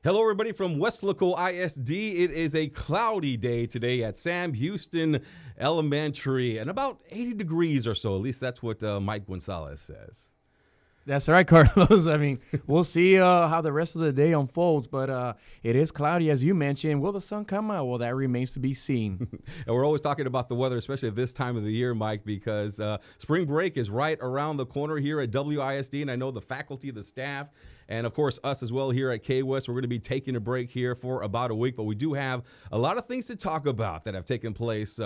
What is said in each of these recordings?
Hello, everybody from Weslaco ISD. It is a cloudy day today at Sam Houston Elementary and about 80 degrees or so. At least that's what Mike Gonzalez says. That's right, Carlos. I mean, we'll see how the rest of the day unfolds, but it is cloudy, as you mentioned. Will the sun come out? Well, that remains to be seen. And we're always talking about the weather, especially at this time of the year, Mike, because spring break is right around the corner here at WISD, and I know the faculty, the staff, and, of course, us as well here at KWES. We're going to be taking a break here for about a week, but we do have a lot of things to talk about that have taken place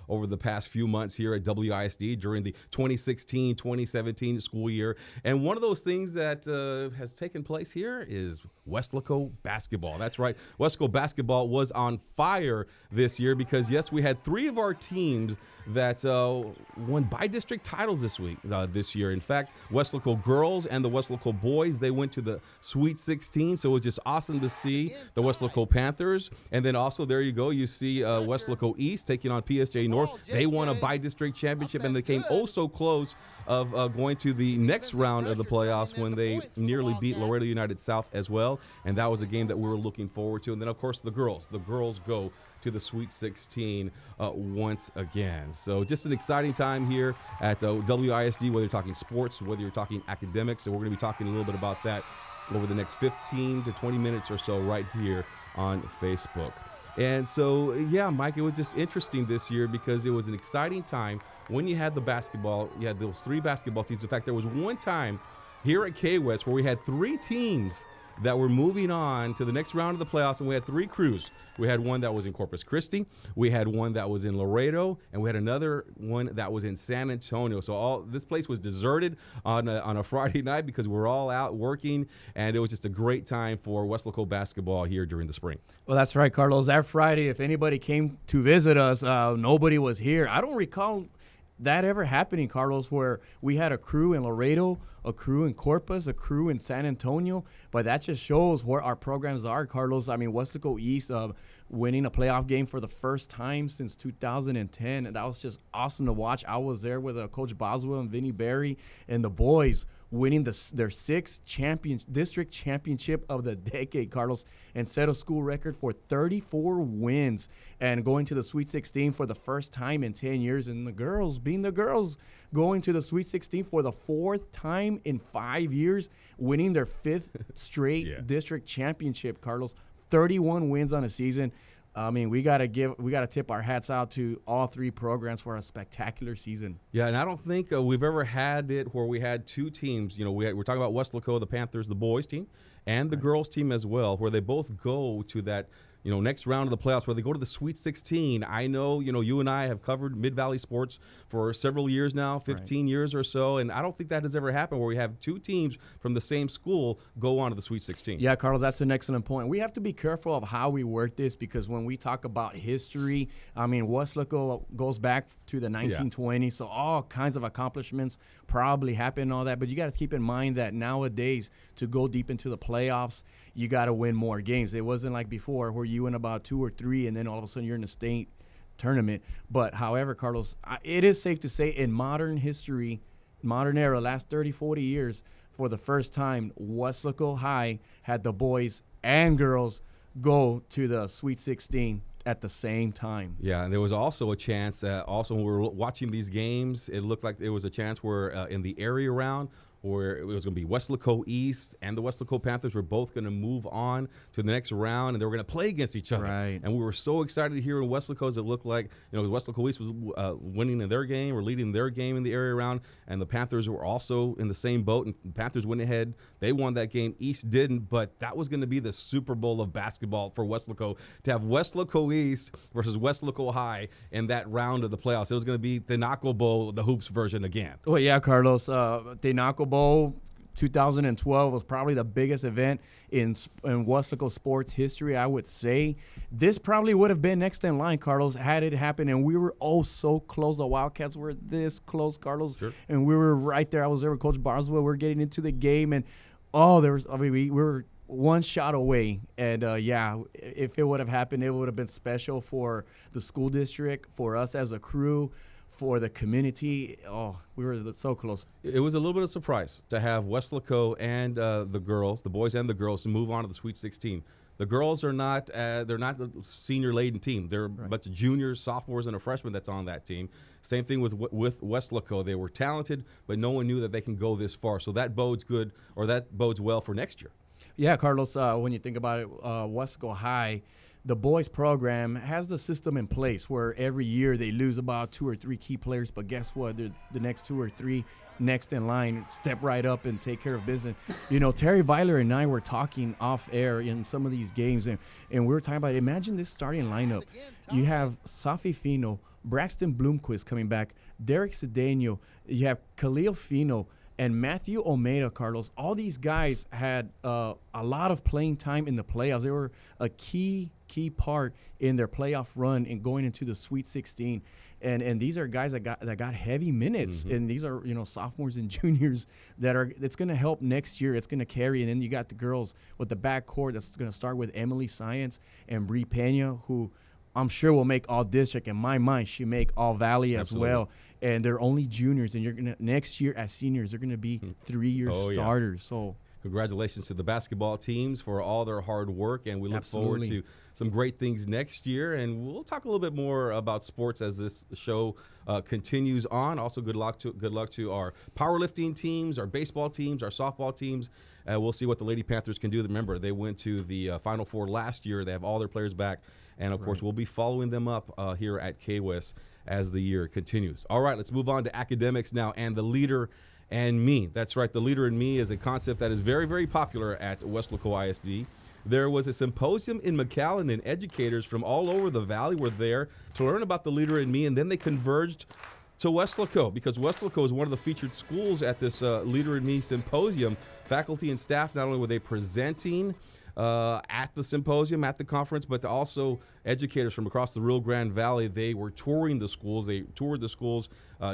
over the past few months here at WISD during the 2016-2017 school year. And one of those things that has taken place here is Weslaco basketball. That's right. Weslaco basketball was on fire this year because, yes, we had three of our teams that won bi-district titles this year. In fact, Weslaco girls and the Weslaco boys, they went to the Sweet 16, so it was just awesome to see the Weslaco Panthers. And then also, there you go, you see Weslaco East taking on PSJ North. They won a bi-district championship, and they came oh so close of going to the next round of the playoffs when they nearly beat Laredo United South as well. And that was a game that we were looking forward to. And then, of course, the girls go to the Sweet 16 once again. So just an exciting time here at WISD, whether you're talking sports, whether you're talking academics. So we're going to be talking a little bit about that over the next 15 to 20 minutes or so right here on Facebook. And so, yeah, Mike, it was just interesting this year because it was an exciting time when you had the basketball. You had those three basketball teams. In fact, there was one time here at KWES where we had three teams that were moving on to the next round of the playoffs, and we had three crews. We had one that was in Corpus Christi, we had one that was in Laredo, and we had another one that was in San Antonio. So this place was deserted on a Friday night because we were all out working, and it was just a great time for Weslaco basketball here during the spring. Well, that's right, Carlos. That Friday, if anybody came to visit us, nobody was here. I don't recall that ever happening, Carlos, where we had a crew in Laredo, a crew in Corpus, a crew in San Antonio. But that just shows where our programs are, Carlos. I mean, Weslaco East winning a playoff game for the first time since 2010. And that was just awesome to watch. I was there with Coach Boswell and Vinny Berry and the boys winning their sixth district championship of the decade, Carlos, and set a school record for 34 wins and going to the Sweet 16 for the first time in 10 years. And the girls, being the girls, going to the Sweet 16 for the fourth time in 5 years, winning their fifth straight district championship, Carlos. 31 wins on a season. I mean, we gotta tip our hats out to all three programs for a spectacular season. Yeah, and I don't think we've ever had it where we had two teams. You know, we're talking about Weslaco, the Panthers, the boys team, and the girls team as well, where they both go to that next round of the playoffs where they go to the Sweet 16. I know, you and I have covered Mid-Valley sports for several years now, 15 years or so, and I don't think that has ever happened where we have two teams from the same school go on to the Sweet 16. Yeah, Carlos, that's an excellent point. We have to be careful of how we work this because when we talk about history, I mean, Weslaco goes back to the 1920s, so all kinds of accomplishments probably happened and all that, but you got to keep in mind that nowadays to go deep into the playoffs, you got to win more games. It wasn't like before where you win about 2 or 3 and then all of a sudden you're in the state tournament. But however, Carlos, it is safe to say in modern history, modern era, last 30, 40 years, for the first time, Weslaco High had the boys and girls go to the Sweet 16 at the same time. Yeah, and there was also a chance, also when we were watching these games, it looked like there was a chance where in the area round, where it was going to be Weslaco East and the Weslaco Panthers were both going to move on to the next round, and they were going to play against each other. Right. And we were so excited here in Weslaco as it looked like, Weslaco East was winning in their game or leading their game in the area round, and the Panthers were also in the same boat, and the Panthers went ahead. They won that game. East didn't, but that was going to be the Super Bowl of basketball for Weslaco, to have Weslaco East versus Weslaco High in that round of the playoffs. It was going to be the Naco Bowl, the hoops version again. Well, yeah, Carlos, the Naco Bowl 2012 was probably the biggest event in Weslaco sports history, I would say. This probably would have been next in line, Carlos, had it happened, and we were so close. The Wildcats were this close, Carlos, and we were right there. I was there with Coach Boswell. We're getting into the game, and we were one shot away. And if it would have happened, it would have been special for the school district, for us as a crew, for the community. Oh, we were so close. It was a little bit of a surprise to have Weslaco and the boys and the girls, to move on to the Sweet 16. The girls are not they're not the senior laden team. They're a bunch of juniors, sophomores, and a freshman that's on that team. Same thing with Weslaco. They were talented, but no one knew that they can go this far. So that bodes good, or that bodes well for next year. Yeah, Carlos, when you think about it, Weslaco High, the boys program has the system in place where every year they lose about 2 or 3 key players, but guess what? The next 2 or 3 next in line step right up and take care of business. You know, Terry Weiler and I were talking off air in some of these games, and we were talking about, imagine this starting lineup. You have Safi Fino, Braxton Bloomquist coming back, Derek Cedeno, you have Khalil Fino, and Matthew Almeida, Carlos. All these guys had a lot of playing time in the playoffs. They were a key part in their playoff run and going into the Sweet 16. And these are guys that got heavy minutes. And these are, you know, sophomores and juniors it's going to help next year. It's going to carry. And then you got the girls with the backcourt that's going to start with Emily Science and Bree Pena, who I'm sure will make all district. In my mind, she make all valley as well. And they're only juniors, and you're gonna next year as seniors, they're gonna be 3-year starters. So congratulations to the basketball teams for all their hard work, and we look forward to some great things next year. And we'll talk a little bit more about sports as this show continues on. Also, good luck to our powerlifting teams, our baseball teams, our softball teams. We'll see what the Lady Panthers can do. Remember, they went to the Final Four last year. They have all their players back, and of course, we'll be following them up here at KWES as the year continues. All right, let's move on to academics now, and the leader and me. That's right, the leader and me is a concept that is very, very popular at Weslaco ISD. There was a symposium in McAllen, and educators from all over the valley were there to learn about the leader and me, and then they converged to Weslaco, because Weslaco is one of the featured schools at this Leader in Me symposium. Faculty and staff, not only were they presenting at the symposium, at the conference, but also educators from across the Rio Grande Valley. They were touring the schools. They toured the schools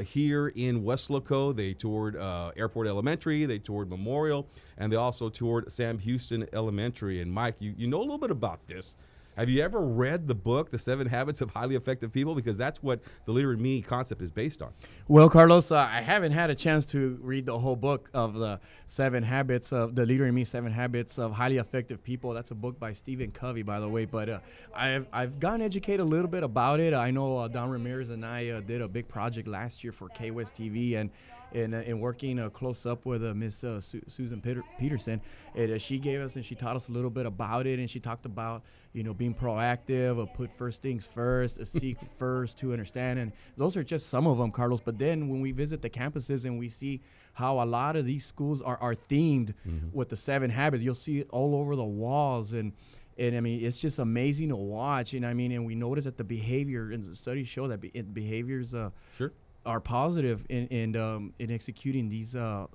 here in Weslaco. They toured Airport Elementary. They toured Memorial, and they also toured Sam Houston Elementary. And Mike, you know a little bit about this. Have you ever read the book, The 7 Habits of Highly Effective People? Because that's what the Leader in Me concept is based on. Well, Carlos, I haven't had a chance to read the whole book of the 7 Habits of the Leader in Me, 7 Habits of Highly Effective People. That's a book by Stephen Covey, by the way. But I've gotten educated a little bit about it. I know Don Ramirez and I did a big project last year for KWES TV, and working close up with Miss Susan Peterson. She gave us and she taught us a little bit about it, and she talked about, you know, being proactive, put first things first, seek first to understand. And those are just some of them, Carlos. But then when we visit the campuses and we see how a lot of these schools are themed with the 7 habits, you'll see it all over the walls. And I mean, it's just amazing to watch. And I mean, and we notice that the behavior, and the studies show that behaviors are positive in executing these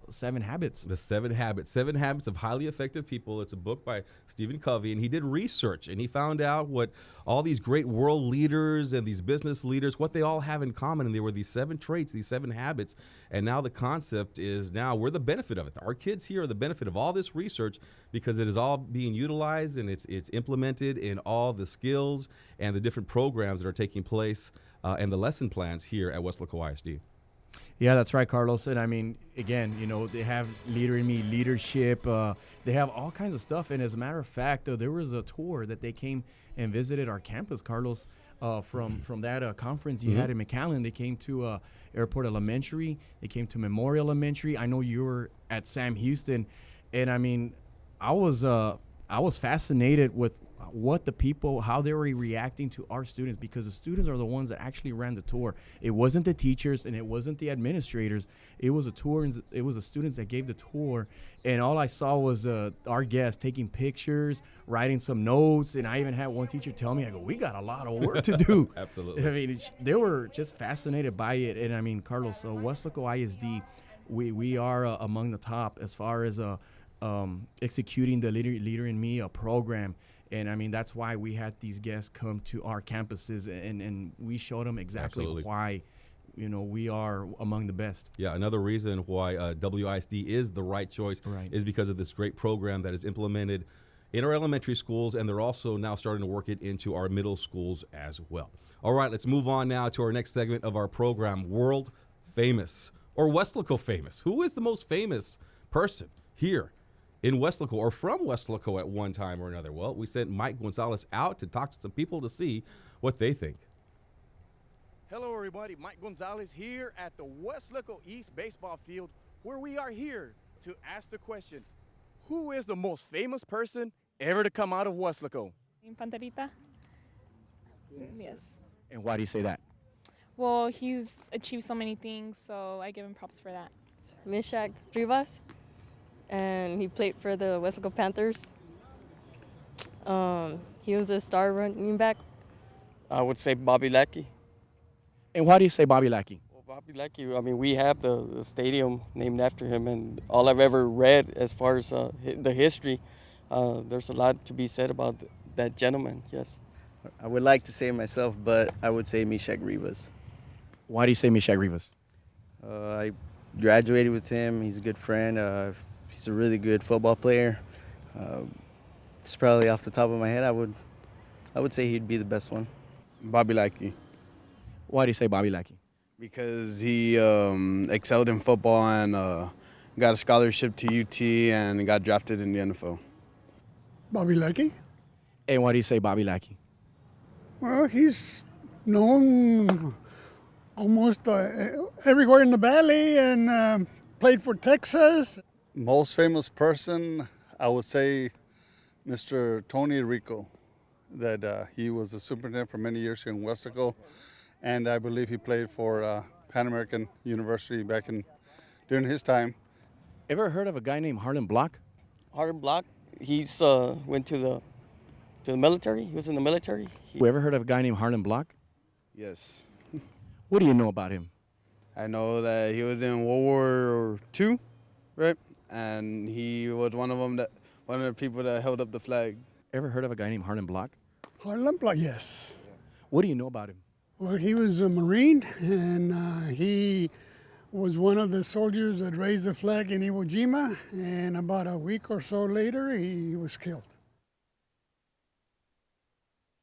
7 habits. The 7 habits of highly effective people. It's a book by Stephen Covey, and he did research, and he found out what all these great world leaders and these business leaders, what they all have in common. And they were these 7 traits, these 7 habits. And now the concept is, now we're the benefit of it. Our kids here are the benefit of all this research, because it is all being utilized and it's implemented in all the skills and the different programs that are taking place and the lesson plans here at Weslaco ISD. Yeah, that's right, Carlos. And I mean, again, you know, they have Leader in Me, leadership. They have all kinds of stuff. And as a matter of fact, there was a tour that they came and visited our campus, Carlos, from that conference you had in McAllen. They came to Airport Elementary. They came to Memorial Elementary. I know you were at Sam Houston. And I mean, I was fascinated with what the people, how they were reacting to our students, because the students are the ones that actually ran the tour. It wasn't the teachers and it wasn't the administrators. It was a tour, and it was the students that gave the tour. And all I saw was our guests taking pictures, writing some notes. And I even had one teacher tell me, I go, we got a lot of work to do. Absolutely. I mean, they were just fascinated by it. And I mean, Carlos, Weslaco ISD, we are among the top as far as executing the Leader in Me program. And I mean, that's why we had these guests come to our campuses, and we showed them exactly why, you know, we are among the best. Yeah, another reason why WISD is the right choice is because of this great program that is implemented in our elementary schools, and they're also now starting to work it into our middle schools as well. All right, let's move on now to our next segment of our program, World Famous, or Weslaco Famous. Who is the most famous person here in Weslaco or from Weslaco at one time or another? Well, we sent Mike Gonzalez out to talk to some people to see what they think. Hello, everybody. Mike Gonzalez here at the Weslaco East baseball field, where we are here to ask the question, who is the most famous person ever to come out of Weslaco? Panterita. Yes. And why do you say that? Well, he's achieved so many things, so I give him props for that. Mishak Rivas, and he played for the Weslaco Panthers. He was a star running back. I would say Bobby Lackey. And why do you say Bobby Lackey? Well, Bobby Lackey, I mean, we have the stadium named after him, and all I've ever read as far as the history, there's a lot to be said about that gentleman, yes. I would like to say myself, but I would say Mishak Rivas. Why do you say Mishak Rivas? I graduated with him. He's a good friend. He's a really good football player. It's probably off the top of my head. I would say he'd be the best one. Bobby Lackey, Why do you say Bobby Lackey? because he excelled in football and got a scholarship to UT and got drafted in the NFL. Bobby Lackey. And why do you say Bobby Lackey? Well, he's known almost everywhere in the Valley and played for Texas. Most famous person, I would say Mr. Tony Rico, that he was a superintendent for many years here in Weslaco, and I believe he played for Pan American University during his time. Ever heard of a guy named Harlan Block? Harden Block, he's went to the military. He was in the military. You ever heard of a guy named Harlan Block? Yes. What do you know about him? I know that he was in World War II, right? And he was one of the people that held up the flag. Ever heard of a guy named Harlan Block? Harlan Block, yes. What do you know about him? Well, he was a Marine, and he was one of the soldiers that raised the flag in Iwo Jima, and about a week or so later, he was killed.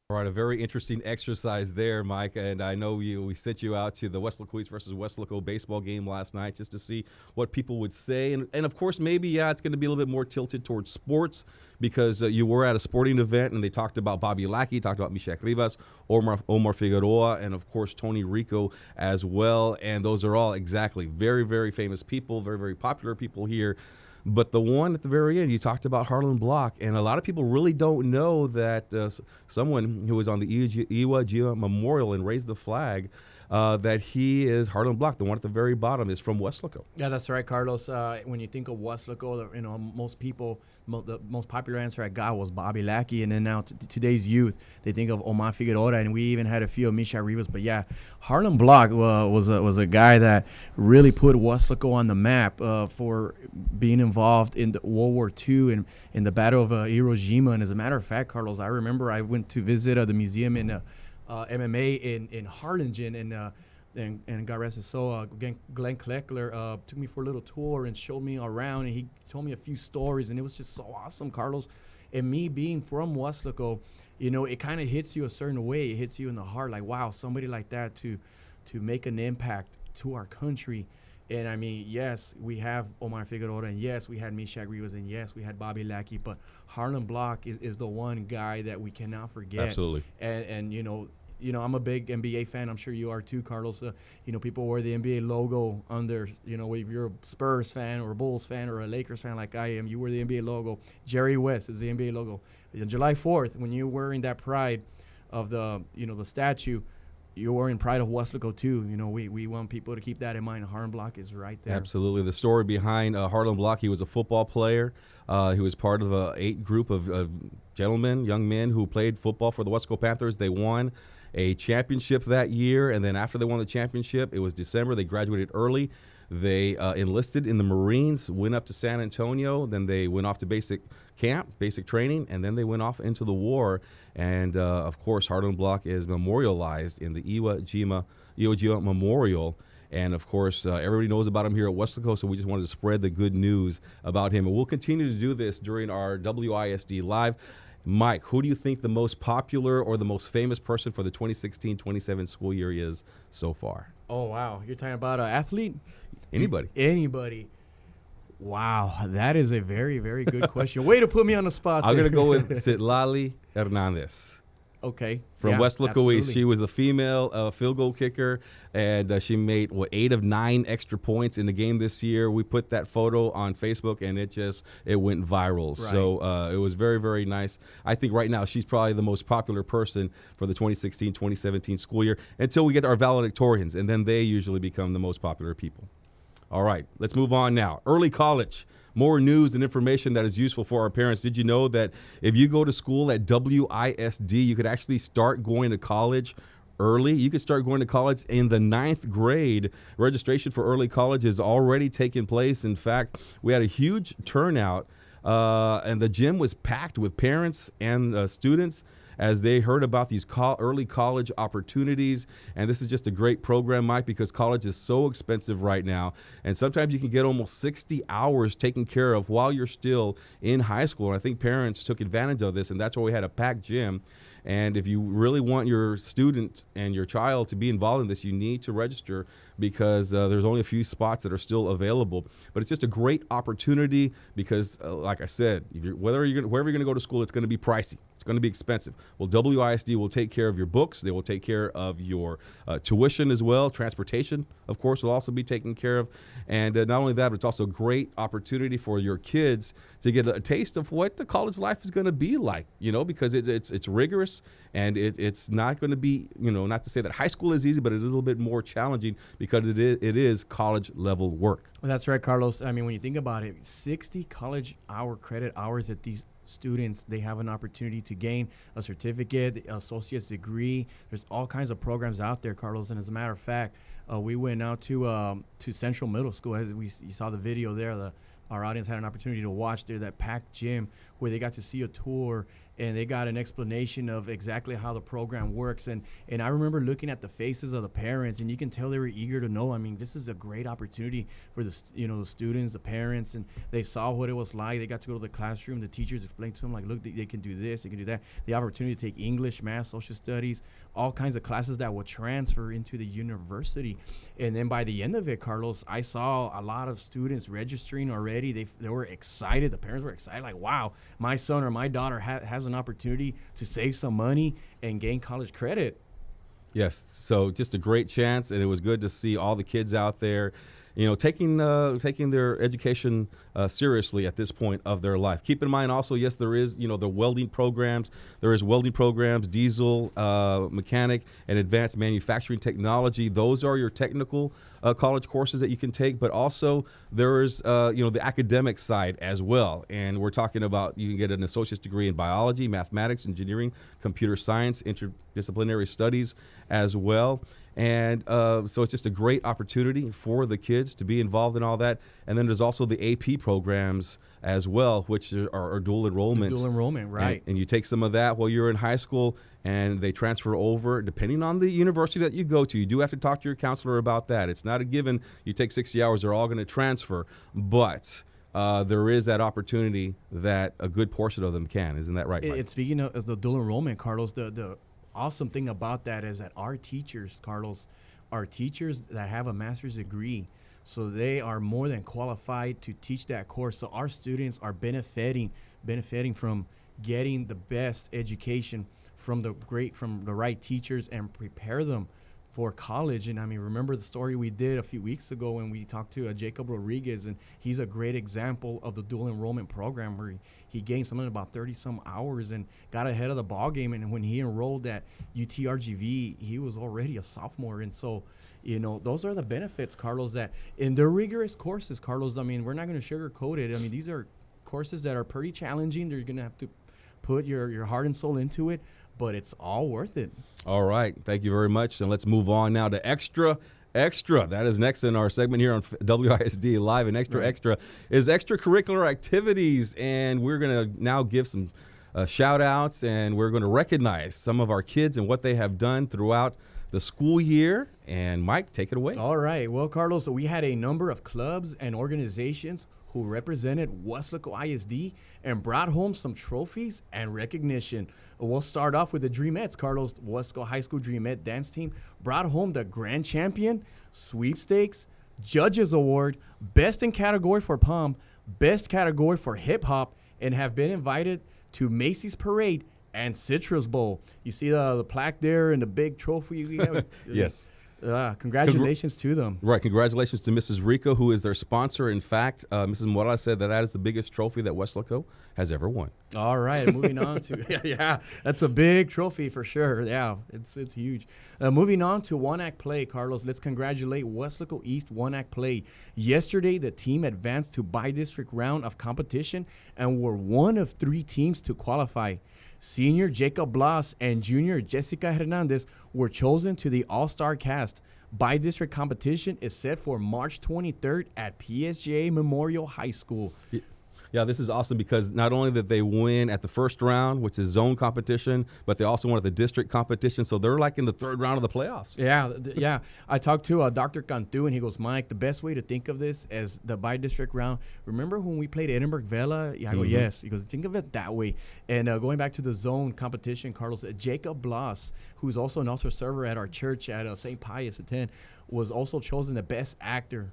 All right, a very interesting exercise there, Mike. And I know we sent you out to the Weslaco East versus Weslaco baseball game last night just to see what people would say. And of course, maybe, it's going to be a little bit more tilted towards sports because you were at a sporting event and they talked about Bobby Lackey, talked about Mishak Rivas, Omar Figueroa, and of course, Tony Rico as well. And those are all exactly very, very famous people, very, very popular people here. But the one at the very end, you talked about Harlan Block, and a lot of people really don't know that someone who was on the Iwo Jima Memorial and raised the flag, that he is Harlan Block. The one at the very bottom is from Weslaco. Yeah, that's right, Carlos. When you think of Weslaco, most people, the most popular answer I got was Bobby Lackey, and then now today's youth, they think of Omar Figueroa, and we even had a few of Misha Rivas. But yeah, Harlan Block was a guy that really put Weslaco on the map for being involved in the World War II and in the Battle of Iwo Jima. And as a matter of fact, Carlos, I remember I went to visit the museum in MMA in Harlingen, and God rest his soul, Glenn Kleckler took me for a little tour and showed me around, and he told me a few stories, and it was just so awesome, Carlos. And me being from Weslaco, it kind of hits you a certain way. It hits you in the heart, like, wow, somebody like that to make an impact to our country. And I mean, yes, we have Omar Figueroa, and yes, we had Mishak Rivas, and yes, we had Bobby Lackey, but Harlan Block is the one guy that we cannot forget. Absolutely. And I'm a big NBA fan. I'm sure you are too, Carlos. People wear the NBA logo on their, if you're a Spurs fan or a Bulls fan or a Lakers fan like I am, you wear the NBA logo. Jerry West is the NBA logo. On July 4th, when you're wearing that pride of the statue, you're wearing pride of Weslaco too. We want people to keep that in mind. Harlan Block is right there. Absolutely. The story behind Harlan Block, he was a football player. He was part of a 8 group of gentlemen, young men who played football for the Weslaco Panthers. They won a championship that year, and then after they won the championship, it was December. They graduated early. They enlisted in the Marines, went up to San Antonio, then they went off to basic camp, basic training, and then they went off into the war. And, of course, Harlan Block is memorialized in the Iwo Jima Memorial. And, of course, everybody knows about him here at Weslaco, so we just wanted to spread the good news about him. And we'll continue to do this during our WISD Live. Mike, who do you think the most popular or the most famous person for the 2016-27 school year is so far? Oh, wow. You're talking about an athlete? Anybody. Anybody. Wow, that is a very, very good question. Way to put me on the spot. I'm there. going to go with Citlali Hernandez. Okay. From yeah, West LaCoe. absolutely. She was the female field goal kicker, and she made 8 of 9 extra points in the game this year. We put that photo on Facebook, and it went viral. Right. So it was very, very nice. I think right now she's probably the most popular person for the 2016-2017 school year until we get our valedictorians, and then they usually become the most popular people. All right, let's move on now. Early college. More news and information that is useful for our parents. Did you know that if you go to school at WISD, you could actually start going to college early? You could start going to college in the 9th grade. Registration for early college is already taking place. In fact, we had a huge turnout, and the gym was packed with parents and students as they heard about these early college opportunities. And this is just a great program, Mike, because college is so expensive right now. And sometimes you can get almost 60 hours taken care of while you're still in high school. And I think parents took advantage of this, and that's why we had a packed gym. And if you really want your student and your child to be involved in this, you need to register because there's only a few spots that are still available. But it's just a great opportunity because, like I said, wherever you're going to go to school, it's going to be pricey. It's going to be expensive. Well, WISD will take care of your books. They will take care of your tuition as well. Transportation, of course, will also be taken care of. And not only that, but it's also a great opportunity for your kids to get a taste of what the college life is going to be like, because it's rigorous and it's not going to be, not to say that high school is easy, but it is a little bit more challenging because it is college level work. Well, that's right, Carlos. I mean, when you think about it, 60 college credit hours at these students, they have an opportunity to gain a certificate, associate's degree. There's all kinds of programs out there, Carlos. And as a matter of fact, we went out to Central Middle School. As you saw the video there, our audience had an opportunity to watch there, that packed gym where they got to see a tour and they got an explanation of exactly how the program works. And I remember looking at the faces of the parents, and you can tell they were eager to know. I mean, this is a great opportunity for the students, the parents, and they saw what it was like. They got to go to the classroom. The teachers explained to them, like, look, they can do this, they can do that. The opportunity to take English, math, social studies, all kinds of classes that will transfer into the university. And then by the end of it, Carlos, I saw a lot of students registering already. They were excited. The parents were excited, like, wow, my son or my daughter has an opportunity to save some money and gain college credit. Yes, so just a great chance, and it was good to see all the kids out there, taking their education seriously at this point of their life. Keep in mind also, yes, there is, the welding programs. There is welding programs, diesel, mechanic, and advanced manufacturing technology. Those are your technical college courses that you can take, but also there is, the academic side as well. And we're talking about you can get an associate's degree in biology, mathematics, engineering, computer science, interdisciplinary studies as well. And so it's just a great opportunity for the kids to be involved in all that. And then there's also the AP programs as well, which are dual enrollments. Dual enrollment, right. And you take some of that while you're in high school, and they transfer over depending on the university that you go to. You do have to talk to your counselor about that. It's not a given. You take 60 hours, they're all going to transfer. But there is that opportunity that a good portion of them can. Isn't that right, Mike? It's speaking of the dual enrollment, Carlos, the awesome thing about that is that our teachers, Carlos, are teachers that have a master's degree. So they are more than qualified to teach that course. So our students are benefiting from getting the best education from the right teachers and prepare them for college. And I mean, remember the story we did a few weeks ago when we talked to Jacob Rodriguez, and he's a great example of the dual enrollment program where he gained something about 30 some hours and got ahead of the ball game. And when he enrolled at UTRGV, he was already a sophomore. And so, those are the benefits, Carlos, that in their rigorous courses, Carlos, I mean, we're not going to sugarcoat it. I mean, these are courses that are pretty challenging. They're going to have to put your heart and soul into it, but it's all worth it. All right. Thank you very much. And let's move on now to Extra. That is next in our segment here on WISD Live. And Extra is extracurricular activities. And we're going to now give some shout outs, and we're going to recognize some of our kids and what they have done throughout the school year. And Mike, take it away. All right. Well, Carlos, we had a number of clubs and organizations who represented West LaCoe ISD and brought home some trophies and recognition. We'll start off with the Dreamettes. Carlos, West LaCoe High School Dreamette dance team brought home the grand champion, sweepstakes, judges award, best in category for POM, Best category for hip hop, and have been invited to Macy's Parade and Citrus Bowl. You see the plaque there and the big trophy we have? Yes. Congratulations to them. Right. Congratulations to Mrs. Rico, who is their sponsor. In fact, Mrs. Morales said that is the biggest trophy that Weslaco has ever won. All right, moving on to yeah, that's a big trophy for sure. Yeah, it's huge. Moving on to one-act play, Carlos. Let's congratulate Weslaco East one-act play. Yesterday, the team advanced to bi-district round of competition and were one of 3 teams to qualify. Senior Jacob Blas and junior Jessica Hernandez were chosen to the All-Star cast. Bi-district competition is set for March 23rd at PSJA Memorial High School. Yeah, this is awesome because not only did they win at the first round, which is zone competition, but they also won at the district competition. So they're like in the 3rd round of the playoffs. Yeah. I talked to Dr. Cantu, and he goes, Mike, the best way to think of this as the bi-district round. Remember when we played Edinburgh Vela? Yeah, I go, yes. He goes, think of it that way. And going back to the zone competition, Carlos, Jacob Blas, who's also an altar server at our church at St. Pius at 10, was also chosen the best actor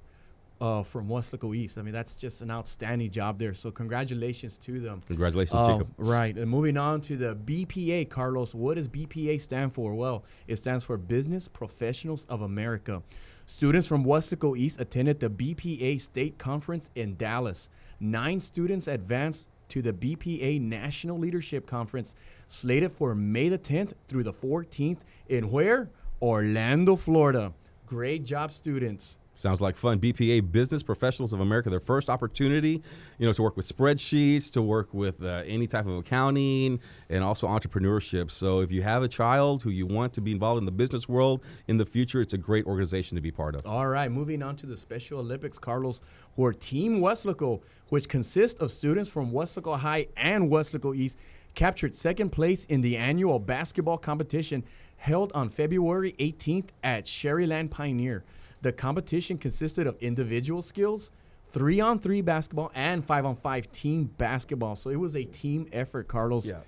from Weslaco East. I mean, that's just an outstanding job there. So congratulations to them. Congratulations, Jacob. Right. And moving on to the BPA, Carlos. What does BPA stand for? Well, it stands for Business Professionals of America. Students from Weslaco East attended the BPA State Conference in Dallas. 9 students advanced to the BPA National Leadership Conference, slated for May the 10th through the 14th in where? Orlando, Florida. Great job, students. Sounds like fun. BPA, Business Professionals of America, their first opportunity, to work with spreadsheets, to work with any type of accounting, and also entrepreneurship. So if you have a child who you want to be involved in the business world in the future, it's a great organization to be part of. All right, moving on to the Special Olympics, Carlos, where Team Weslaco, which consists of students from Weslaco High and Weslaco East, captured 2nd place in the annual basketball competition held on February 18th at Sherryland Pioneer. The competition consisted of individual skills, 3-on-3 basketball, and 5-on-5 team basketball. So it was a team effort, Carlos. Yeah.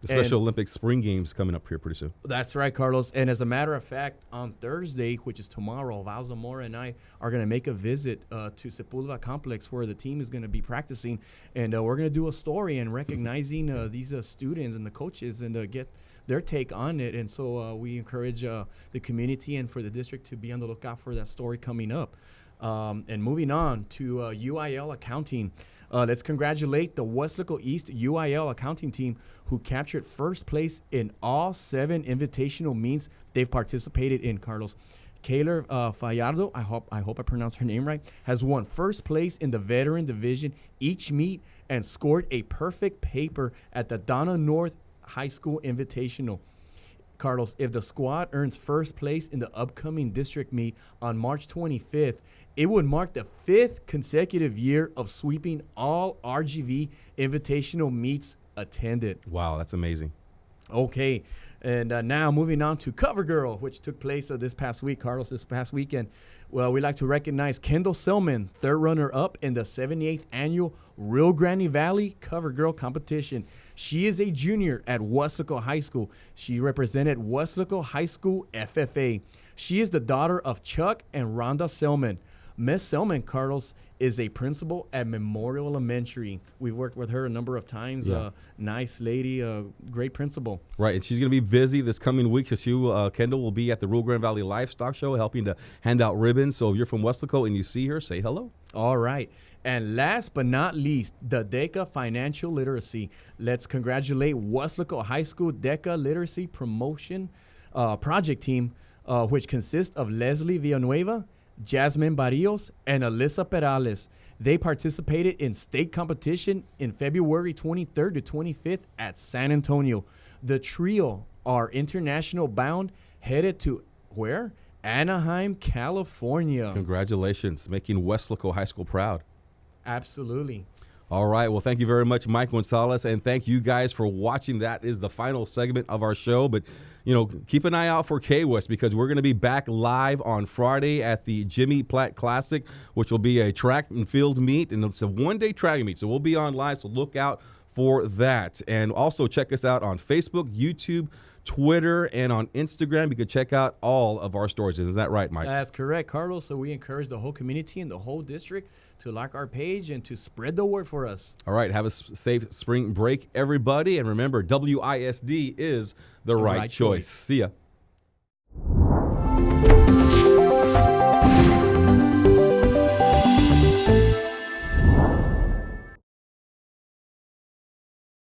The Special Olympics Spring Games coming up here pretty soon. That's right, Carlos. And as a matter of fact, on Thursday, which is tomorrow, Val Zamora and I are going to make a visit to Sepulveda Complex where the team is going to be practicing. And we're going to do a story and recognizing these students and the coaches and get their take on it. And so we encourage the community and for the district to be on the lookout for that story coming up. And moving on to UIL accounting. Let's congratulate the Weslaco East UIL accounting team who captured 1st place in all 7 invitational meets they've participated in, Carlos. Kayler Fallardo, I hope I pronounced her name right, has won 1st place in the veteran division each meet and scored a perfect paper at the Donna North High School Invitational. Carlos, if the squad earns 1st place in the upcoming district meet on March 25th, it would mark the 5th consecutive year of sweeping all RGV invitational meets attended. Wow, that's amazing. Okay, and now moving on to Cover Girl, which took place this past week, Carlos, this past weekend. Well, we'd like to recognize Kendall Selman, 3rd runner-up in the 78th annual Rio Grande Valley Cover Girl competition. She is a junior at Weslaco High School. She represented Weslaco High School FFA. She is the daughter of Chuck and Rhonda Selman. Miss Selman, Carlos, is a principal at Memorial Elementary. We've worked with her a number of times. Yeah. Nice lady, great principal. Right, and she's going to be busy this coming week because Kendall will be at the Rio Grande Valley Livestock Show helping to hand out ribbons. So if you're from Weslaco and you see her, say hello. All right. And last but not least, the DECA Financial Literacy. Let's congratulate Weslaco High School DECA Literacy Promotion Project Team, which consists of Leslie Villanueva, Jasmine Barrios, and Alyssa Perales. They participated in state competition in February 23rd to 25th at San Antonio. The trio are international bound, headed to where? Anaheim, California. Congratulations, making Weslaco High School proud. Absolutely. All right. Well, thank you very much, Mike Gonzalez, and thank you guys for watching. That is the final segment of our show. But, keep an eye out for KWES because we're going to be back live on Friday at the Jimmy Platt Classic, which will be a track and field meet, and it's a one-day track meet. So we'll be on live, so look out for that. And also check us out on Facebook, YouTube, Twitter, and on Instagram. You can check out all of our stories. Is that right, Mike? That's correct, Carlos. So we encourage the whole community and the whole district to like our page and to spread the word for us. All right. Have a safe spring break, everybody. And remember, WISD is the right choice. See ya.